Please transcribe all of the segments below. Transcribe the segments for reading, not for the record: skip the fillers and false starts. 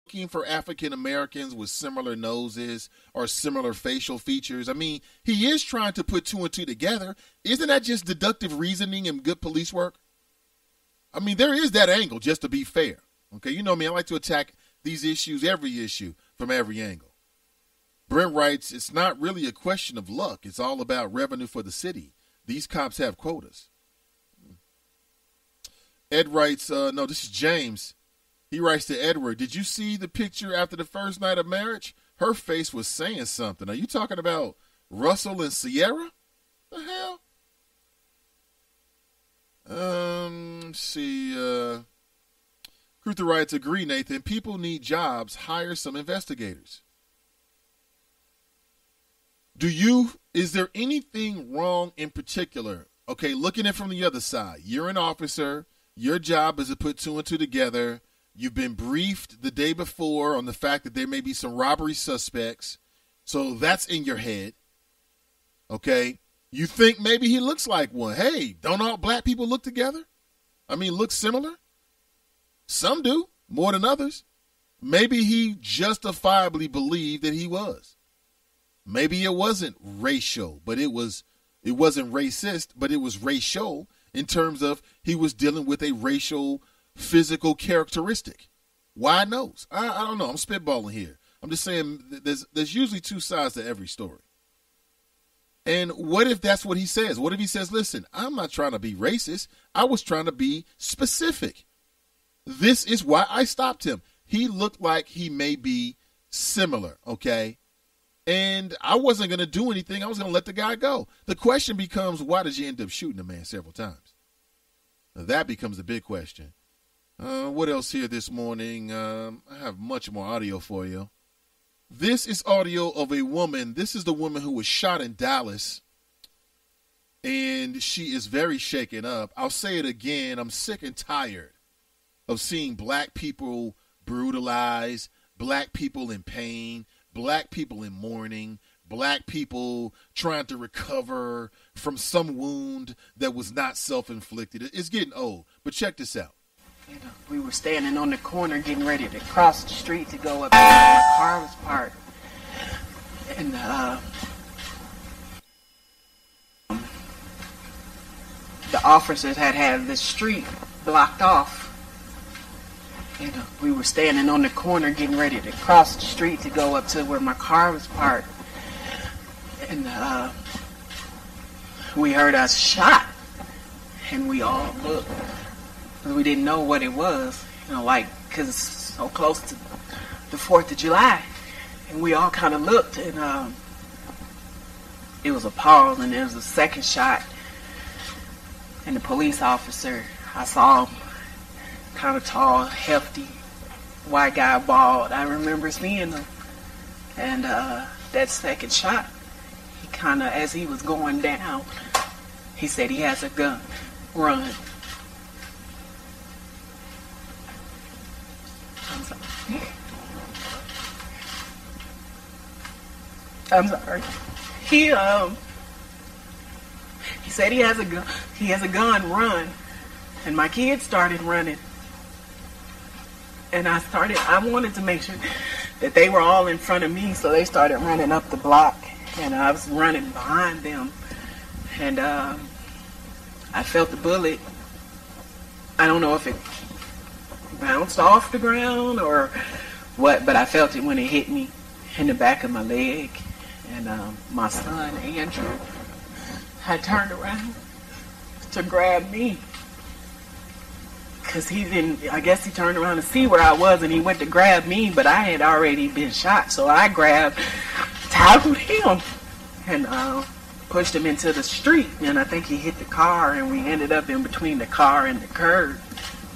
looking for African Americans with similar noses or similar facial features. I mean, he is trying to put two and two together. Isn't that just deductive reasoning and good police work? I mean, there is that angle, just to be fair. Okay, you know me, I like to attack these issues, every issue, from every angle. Brent writes, it's not really a question of luck. It's all about revenue for the city. These cops have quotas. Ed writes, no, this is James. He writes to Edward, did you see the picture after the first night of marriage? Her face was saying something. Are you talking about Russell and Sierra? The hell? See, Cruther writes, agree, Nathan. People need jobs. Hire some investigators. Is there anything wrong in particular? Okay, looking at it from the other side. You're an officer. Your job is to put two and two together. You've been briefed the day before on the fact that there may be some robbery suspects. So that's in your head. Okay? You think maybe he looks like one. Hey, don't all black people look together? I mean, look similar? Some do, more than others. Maybe he justifiably believed that he was. Maybe it wasn't racial, but it wasn't racist, but it was racial in terms of he was dealing with a racial physical characteristic. Why knows? I don't know. I'm spitballing here. I'm just saying there's usually two sides to every story. And what if that's what he says? What if he says, listen, I'm not trying to be racist. I was trying to be specific. This is why I stopped him. He looked like he may be similar, okay? And I wasn't going to do anything. I was going to let the guy go. The question becomes, why did you end up shooting the man several times? Now, that becomes the big question. What else here this morning? I have much more audio for you. This is audio of a woman. This is the woman who was shot in Dallas. And she is very shaken up. I'll say it again. I'm sick and tired of seeing black people brutalized, black people in pain, black people in mourning, black people trying to recover from some wound that was not self-inflicted. It's getting old. But check this out. You know, we were standing on the corner getting ready to cross the street to go up. My car was parked. And the officers had this street blocked off. You know, we were standing on the corner getting ready to cross the street to go up to where my car was parked. And we heard us shot. And we all looked. Because we didn't know what it was. You know, like, because it's so close to the 4th of July. And we all kind of looked. And it was a pause. And there was a second shot. And the police officer, I saw him. Kind of tall, hefty, white guy, bald. I remember seeing him. And that second shot, he kind of, as he was going down, he said he has a gun. Run. I'm sorry. I'm sorry. He said he has a gun. He has a gun. Run. And my kids started running. And I wanted to make sure that they were all in front of me, so they started running up the block, and I was running behind them. And I felt the bullet. I don't know if it bounced off the ground or what, but I felt it when it hit me in the back of my leg. And my son, Andrew, had turned around to grab me. Because I guess he turned around to see where I was, and he went to grab me, but I had already been shot. So I tackled him, and pushed him into the street. And I think he hit the car, and we ended up in between the car and the curb.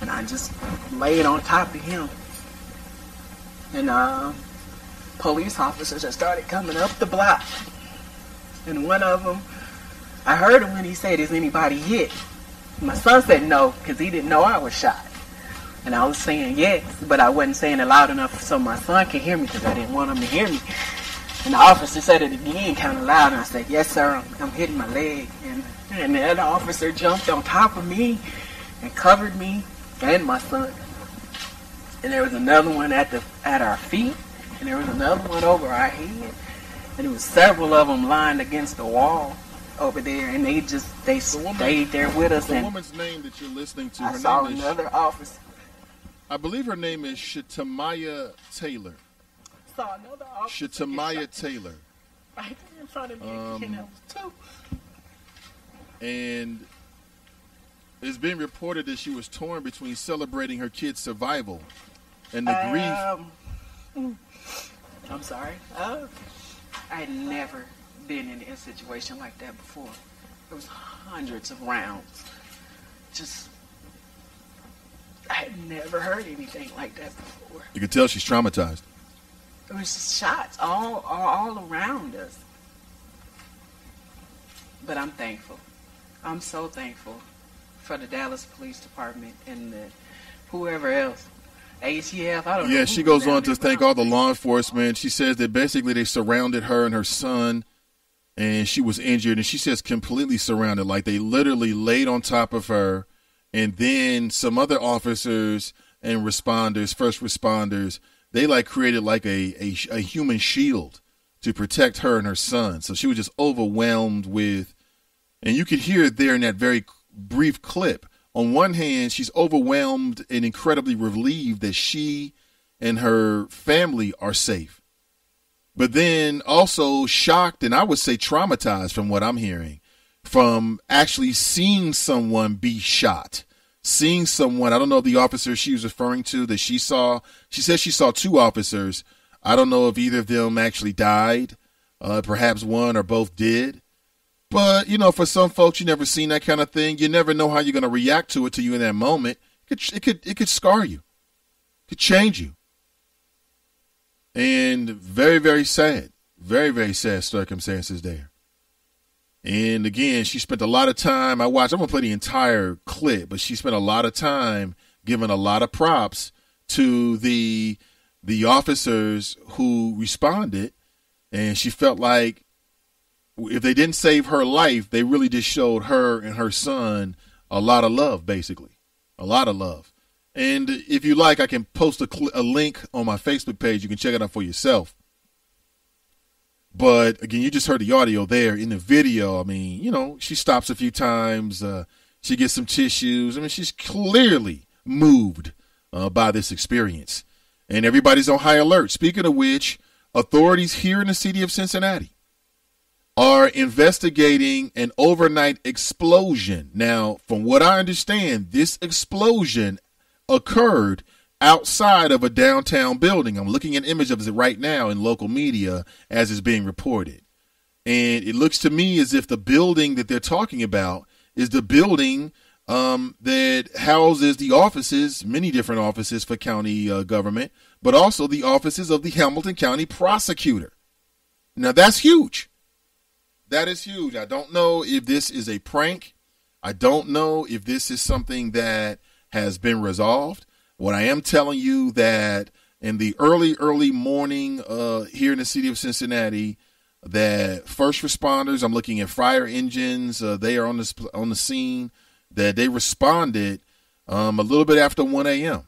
And I just laid on top of him. And police officers had started coming up the block. And one of them, I heard him when he said, "Is anybody hit?" My son said no, because he didn't know I was shot. And I was saying yes, but I wasn't saying it loud enough so my son could hear me, because I didn't want him to hear me. And the officer said it again kind of loud, and I said, "Yes, sir, I'm hitting my leg." And the other officer jumped on top of me and covered me and my son. and there was another one at our feet, and there was another one over our head, and there was several of them lined against the wall over there, and they stayed there with us. The woman's name that you're listening to, I saw another officer. I believe her name is Shatamaya Taylor. Saw another officer. Shatamaya Taylor. Right there in front of me, and there was two. And it's been reported that she was torn between celebrating her kid's survival and the grief. I'm sorry. I had never been in a situation like that before. There was hundreds of rounds. I had never heard anything like that before. You can tell she's traumatized. It was just shots all around us. But I'm thankful. I'm so thankful for the Dallas Police Department and whoever else. ATF, I don't know. Yeah, she goes on to thank all the law enforcement. She says that basically they surrounded her and her son, and she was injured. And she says completely surrounded, like they literally laid on top of her. And then some other officers and responders, first responders, they like created like a human shield to protect her and her son. So she was just overwhelmed with, and you could hear it there in that very brief clip. On one hand, she's overwhelmed and incredibly relieved that she and her family are safe. But then also shocked, and I would say traumatized from what I'm hearing, from actually seeing someone be shot. Seeing someone, I don't know if the officer she was referring to that she saw, she said she saw two officers. I don't know if either of them actually died. Perhaps one or both did. But, you know, for some folks, you never seen that kind of thing. You never know how you're going to react to it till you in that moment. It could scar you. It could change you. And very, very sad. Very, very sad circumstances there. And again, she spent a lot of time. I'm going to play the entire clip, but she spent a lot of time giving a lot of props to the officers who responded. And she felt like if they didn't save her life, they really just showed her and her son a lot of love, basically. A lot of love. And if you like, I can post a link on my Facebook page. You can check it out for yourself. But, again, you just heard the audio there. In the video, I mean, you know, she stops a few times. She gets some tissues. I mean, she's clearly moved by this experience. And everybody's on high alert. Speaking of which, authorities here in the city of Cincinnati are investigating an overnight explosion. Now, from what I understand, this explosion occurred outside of a downtown building. I'm looking at images of it right now in local media as it's being reported. And it looks to me as if the building that they're talking about is the building that houses the offices, many different offices for county government, but also the offices of the Hamilton County prosecutor. Now, that's huge. That is huge. I don't know if this is a prank. I don't know if this is something that has been resolved. What I am telling you that in the early morning here in the city of Cincinnati, that first responders, I'm looking at fire engines, they are on the scene, that they responded a little bit after 1 a.m.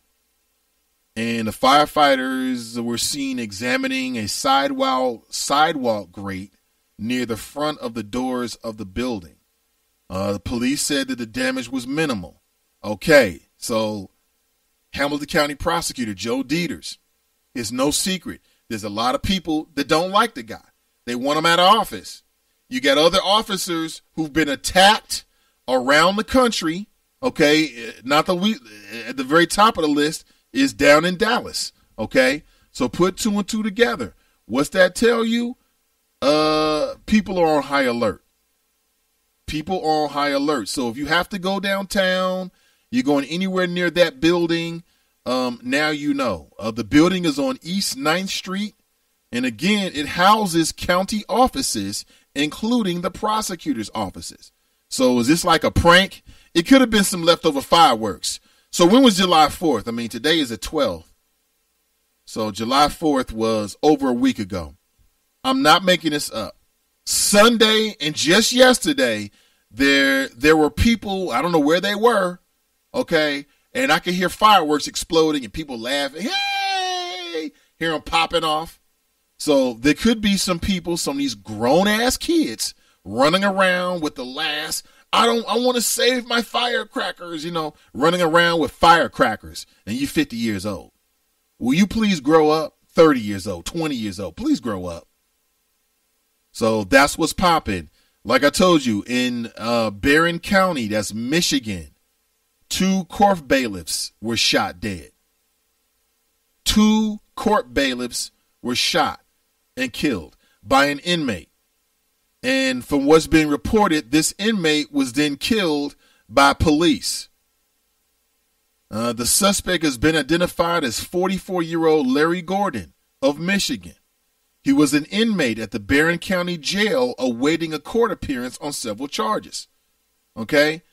And the firefighters were seen examining a sidewalk grate near the front of the doors of the building. The police said that the damage was minimal. Okay, so Hamilton County Prosecutor Joe Dieters, it's no secret. There's a lot of people that don't like the guy. They want him out of office. You got other officers who've been attacked around the country. Okay, not the at the very top of the list is down in Dallas. Okay, so put two and two together. What's that tell you? People are on high alert. People are on high alert. So if you have to go downtown, you're going anywhere near that building, now you know. The building is on East 9th Street, and again, it houses county offices, including the prosecutor's offices. So is this like a prank? It could have been some leftover fireworks. So when was July 4th? I mean, today is the 12th. So July 4th was over a week ago. I'm not making this up. Sunday and just yesterday, there were people, I don't know where they were, okay, and I can hear fireworks exploding and people laughing. Hey, hear them popping off. So there could be some people, some of these grown ass kids running around with the last, I want to save my firecrackers, running around with firecrackers, and you're 50 years old. Will you please grow up? 30 years old, 20 years old, please grow up. So that's what's popping. Like I told you, in Barron County, that's Michigan, 2 court bailiffs were shot dead. 2 court bailiffs were shot and killed by an inmate. And from what's being reported, this inmate was then killed by police. The suspect has been identified as 44-year-old Larry Gordon of Michigan. He was an inmate at the Barron County Jail awaiting a court appearance on several charges. Okay?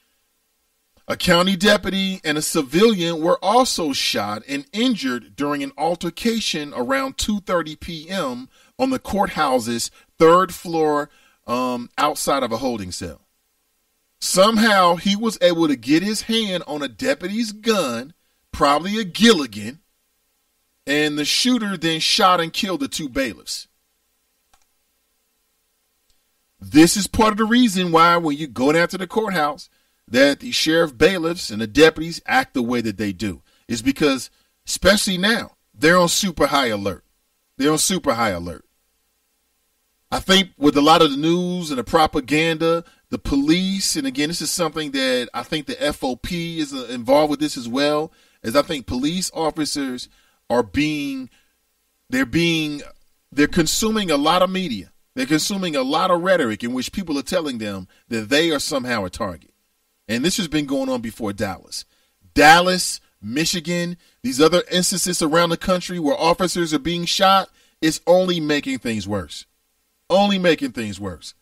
A county deputy and a civilian were also shot and injured during an altercation around 2:30 p.m. on the courthouse's 3rd floor outside of a holding cell. Somehow he was able to get his hand on a deputy's gun, probably a Gilligan, and the shooter then shot and killed the 2 bailiffs. This is part of the reason why when you go down to the courthouse that the sheriff bailiffs and the deputies act the way that they do. Is because, especially now, they're on super high alert. They're on super high alert. I think with a lot of the news and the propaganda, the police, and again, this is something that I think the FOP is involved with this as well, is I think police officers are they're consuming a lot of media. They're consuming a lot of rhetoric in which people are telling them that they are somehow a target. And this has been going on before Dallas. Dallas, Michigan, these other instances around the country where officers are being shot, it's only making things worse. Only making things worse.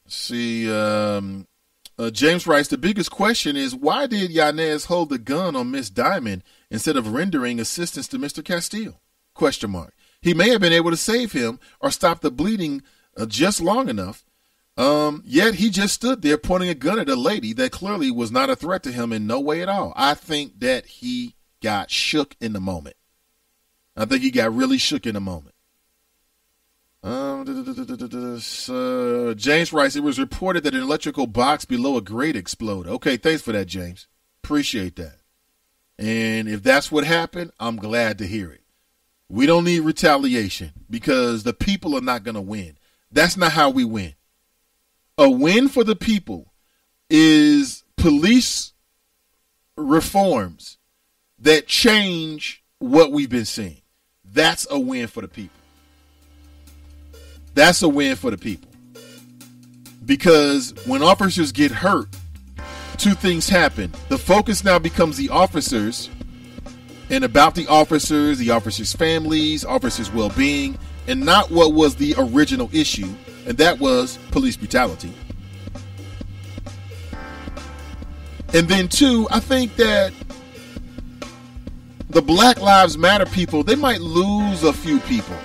See, James writes, the biggest question is, why did Yanez hold the gun on Miss Diamond instead of rendering assistance to Mr. Castile? ? He may have been able to save him or stop the bleeding just long enough. Yet he just stood there pointing a gun at a lady that clearly was not a threat to him in no way at all. I think that he got shook in the moment. I think he got really shook in the moment. James writes, it was reported that an electrical box below a grate exploded. Okay, thanks for that, James. Appreciate that. And if that's what happened, I'm glad to hear it. We don't need retaliation because the people are not going to win. That's not how we win. A win for the people is police reforms that change what we've been seeing. That's a win for the people. That's a win for the people. Because when officers get hurt, 2 things happen. The focus now becomes the officers and about the officers' families, officers' well-being, and not what was the original issue, and that was police brutality. And then 2, I think that the Black Lives Matter people, they might lose a few people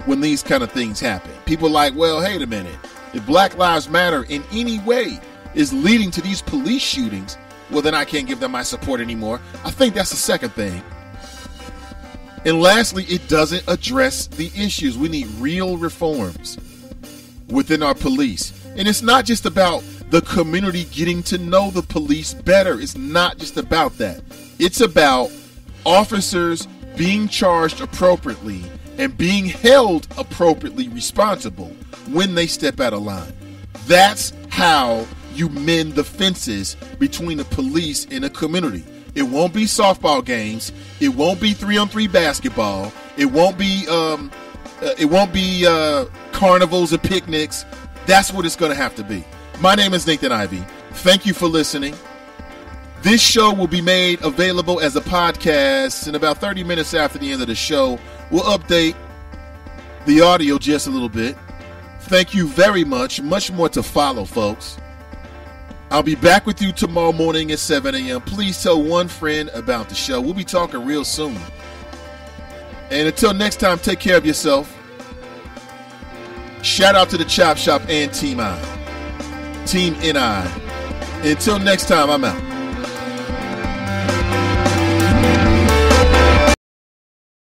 when these kind of things happen. People like, well, wait a minute. If Black Lives Matter in any way is leading to these police shootings, well, then I can't give them my support anymore. I think that's the second thing. And lastly, it doesn't address the issues. We need real reforms within our police. And it's not just about the community getting to know the police better. It's not just about that. It's about officers being charged appropriately and being held appropriately responsible when they step out of line. That's how you mend the fences between the police and the community. It won't be softball games. It won't be 3-on-3 basketball. It won't be carnivals or picnics. That's what it's going to have to be. My name is Nathan Ivey. Thank you for listening. This show will be made available as a podcast in about 30 minutes after the end of the show. We'll update the audio just a little bit. Thank you very much. Much more to follow, folks. I'll be back with you tomorrow morning at 7 a.m. Please tell one friend about the show. We'll be talking real soon. And until next time, take care of yourself. Shout out to the Chop Shop and Team I. Team NI. Until next time, I'm out.